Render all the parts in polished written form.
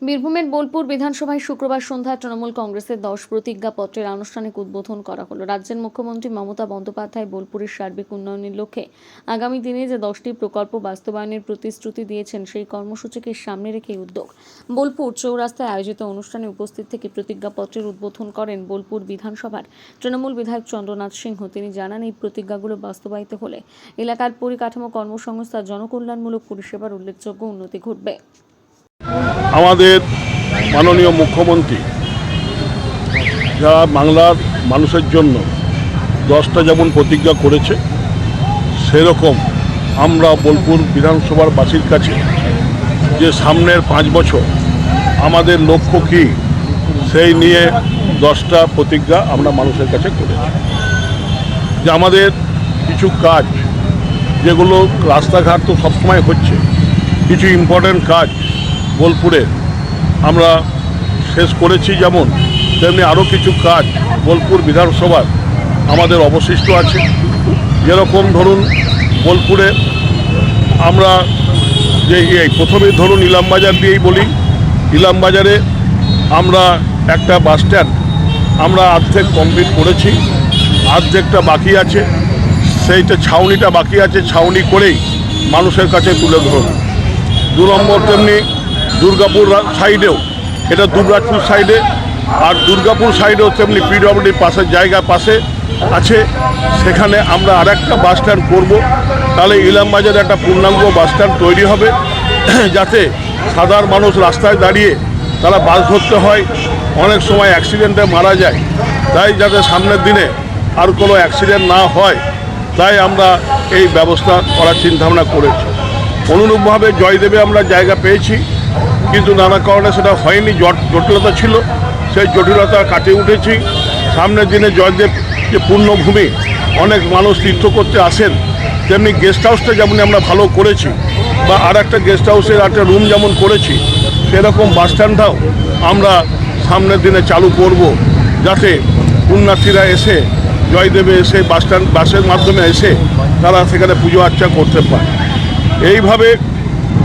বীরভূমের বোলপুর বিধানসভায় শুক্রবার সন্ধ্যায় তৃণমূল কংগ্রেসের 10 প্রতিজ্ঞাপত্রের আনুষ্ঠানিক উদ্বোধন করা হলো। রাজ্যের মুখ্যমন্ত্রী মমতা বন্দ্যোপাধ্যায় বোলপুরের সার্বিক উন্নয়নের লক্ষ্যে আগামী দিনে যে 10টি প্রকল্প বাস্তবায়নের প্রতিশ্রুতি দিয়েছেন সেই কর্মসূচিকে সামনে রেখে উদ্যোগ। বোলপুর চৌরাস্তায় আয়োজিত অনুষ্ঠানে উপস্থিত থেকে প্রতিজ্ঞাপত্রের উদ্বোধন করেন বোলপুর বিধানসভার তৃণমূল বিধায়ক চন্দ্রনাথ সিংহ। তিনি জানান, এই প্রতিজ্ঞাগুলো বাস্তবায়িত হলে এলাকার পরিকাঠামো, কর্মসংস্থান, জনকল্যাণমূলক পরিষেবার উল্লেখযোগ্য উন্নতি ঘটবে। আমাদের মাননীয় মুখ্যমন্ত্রী যারা বাংলার মানুষের জন্য 10টা যেমন প্রতিজ্ঞা করেছে, সেরকম আমরা বোলপুর বিধানসভার বাসীর কাছে যে সামনের 5 বছর আমাদের লক্ষ্য কী সেই নিয়ে 10টা প্রতিজ্ঞা আমরা মানুষের কাছে করেছি। যে আমাদের কিছু কাজ যেগুলো রাস্তাঘাট তো সবসময় হচ্ছে, কিছু ইম্পর্ট্যান্ট কাজ বোলপুরে আমরা শেষ করেছি, যেমন তেমনি আরও কিছু কাজ বোলপুর বিধানসভার আমাদের অবশিষ্ট আছে। যেরকম ধরুন বোলপুরে আমরা যে প্রথমে ধরুন ইলামবাজার দিয়েই বলি, ইলামবাজারে আমরা একটা বাস স্ট্যান্ড আমরা অর্ধেক কমপ্লিট করেছি, অর্ধেকটা বাকি আছে, সেইটা ছাউনিটা বাকি আছে, ছাউনি করেই মানুষের কাছে তুলে ধরুন। 2 নম্বর তেমনি দুর্গাপুর সাইডেও, এটা দুবরাজপুর সাইডে, আর দুর্গাপুর সাইডেও তেমনি পিডব্লিউডির পাশের জায়গা পাশে আছে, সেখানে আমরা আরেকটা বাস স্ট্যান্ড করব। তাহলে ইলামবাজারে একটা পূর্ণাঙ্গ বাস স্ট্যান্ড তৈরি হবে, যাতে সাধারণ মানুষ রাস্তায় দাঁড়িয়ে তারা বাস ধরতে হয়, অনেক সময় অ্যাক্সিডেন্টে মারা যায়। তাই যাতে সামনের দিনে আর কোনো অ্যাক্সিডেন্ট না হয়, তাই আমরা এই ব্যবস্থা করার চিন্তাভাবনা করেছি। অনুরূপভাবে জয়দেবে আমরা জায়গা পেয়েছি, কিন্তু নানা কারণে সেটা হয়নি, জটিলতা ছিল, সেই জটিলতা কাটিয়ে উঠেছি। সামনের দিনে জয়দেব যে পূর্ণভূমি, অনেক মানুষ তীর্থ করতে আসেন, তেমনি গেস্ট হাউসটা যেমন আমরা ভালো করেছি, বা আর একটা গেস্ট হাউসের একটা রুম যেমন করেছি, সেরকম বাস স্ট্যান্ডটাও আমরা সামনের দিনে চালু করব, যাতে পুণ্যার্থীরা এসে জয়দেবে এসে বাসের মাধ্যমে এসে তারা সেখানে পুজো আর্চা করতে পারে। এইভাবে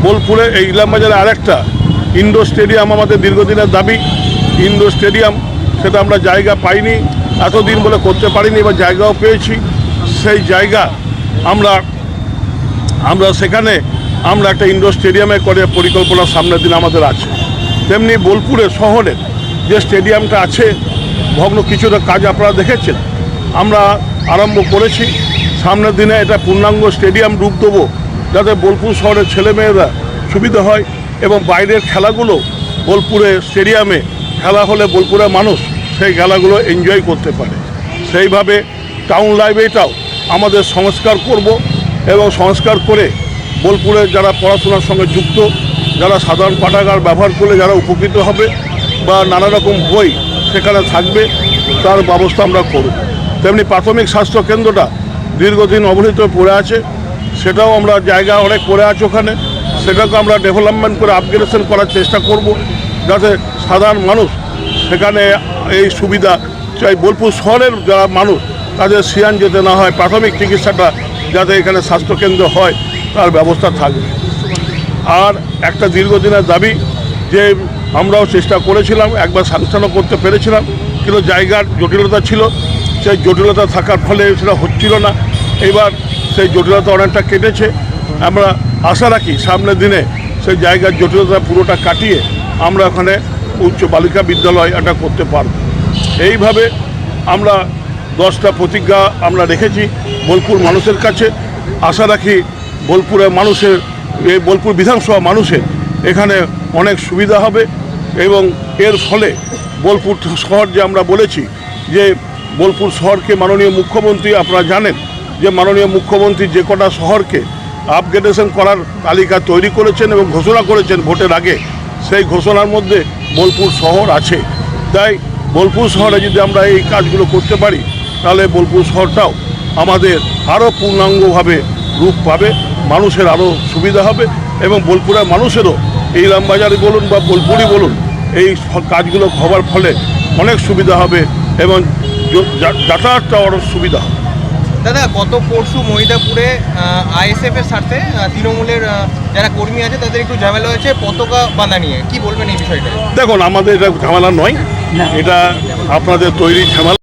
বোলপুরে এই ইলামবাজারে আরেকটা ইনডোর স্টেডিয়াম আমাদের দীর্ঘদিনের দাবি। ইনডোর স্টেডিয়াম সেটা আমরা জায়গা পাইনি এতদিন বলে করতে পারিনি, এবার জায়গাও পেয়েছি। সেই জায়গা আমরা সেখানে আমরা একটা ইনডোর স্টেডিয়ামে করে পরিকল্পনা সামনের দিন আমাদের আছে। তেমনি বোলপুরে শহরের যে স্টেডিয়ামটা আছে, ভগ্ন কিছুটা কাজ আপনারা দেখেছেন, আমরা আরম্ভ করেছি। সামনের দিনে এটা পূর্ণাঙ্গ স্টেডিয়াম রূপ দেবো, যাতে বোলপুর শহরের ছেলেমেয়েরা সুবিধা হয় এবং বাইরের খেলাগুলো বোলপুরে স্টেডিয়ামে খেলা হলে বোলপুরের মানুষ সেই খেলাগুলো এনজয় করতে পারে। সেইভাবে টাউন লাইব্রেরিটাও আমাদের সংস্কার করব, এবং সংস্কার করে বোলপুরে যারা পড়াশোনার সঙ্গে যুক্ত, যারা সাধারণ পাঠাগার ব্যবহার করলে যারা উপকৃত হবে বা নানা রকম বই সেখানে থাকবে, তার ব্যবস্থা আমরা করব। তেমনি প্রাথমিক স্বাস্থ্য কেন্দ্রটা দীর্ঘদিন অবহেলিত পড়ে আছে, সেটাও আমরা জায়গা অনেক পড়ে আছে ওখানে, সেটাকে আমরা ডেভেলপমেন্ট করে আপগ্রেডেশন করার চেষ্টা করব, যাতে সাধারণ মানুষ সেখানে এই সুবিধা চাই। বোলপুর শহরের যারা মানুষ তাদের সিয়ান যেতে না হয়, প্রাথমিক চিকিৎসাটা যাতে এখানে স্বাস্থ্যকেন্দ্র হয় তার ব্যবস্থা থাকবে। আর একটা দীর্ঘদিনের দাবি, যে আমরাও চেষ্টা করেছিলাম, একবার স্যাংশনও করতে পেরেছিলাম, কিন্তু জায়গার জটিলতা ছিল, সেই জটিলতা থাকার ফলে সেটা হচ্ছিল না। এবার সেই জটিলতা অনেকটা কেটেছে। আমরা আশা রাখি সামনের দিনে সেই জায়গার জটিলতা পুরোটা কাটিয়ে আমরা ওখানে উচ্চ বালিকা বিদ্যালয় এটা করতে পারব। এইভাবে আমরা 10টা প্রতিজ্ঞা আমরা রেখেছি বোলপুর মানুষের কাছে। আশা রাখি বোলপুরের মানুষের, এই বোলপুর বিধানসভা মানুষের এখানে অনেক সুবিধা হবে, এবং এর ফলে বোলপুর শহর যে আমরা বলেছি যে বোলপুর শহরকে মাননীয় মুখ্যমন্ত্রী, আপনারা জানেন যে মাননীয় মুখ্যমন্ত্রী যে কটা শহরকে আপগ্রেডেশন করার তালিকা তৈরি করেছেন এবং ঘোষণা করেছেন ভোটের আগে, সেই ঘোষণার মধ্যে বোলপুর শহর আছে। তাই বোলপুর শহরে যদি আমরা এই কাজগুলো করতে পারি, তাহলে বোলপুর শহরটাও আমাদের আরও পূর্ণাঙ্গভাবে রূপ পাবে, মানুষের আরও সুবিধা হবে, এবং বোলপুরের মানুষেরও এই ইলামবাজারই বলুন বা বোলপুরই বলুন, এই কাজগুলো হওয়ার ফলে অনেক সুবিধা হবে এবং যাতায়াতটাও আরও সুবিধা হবে। দাদা, গত পরশু মহিদাপুরে আইএসএফ এর সাথে তৃণমূলের যারা কর্মী আছে তাদের একটু ঝামেলা হয়েছে পতাকা বাঁধা নিয়ে, কি বলবেন এই বিষয়টা? দেখুন, আমাদের এটা ঝামেলা নয়, এটা আপনাদের তৈরি ঝামেলা।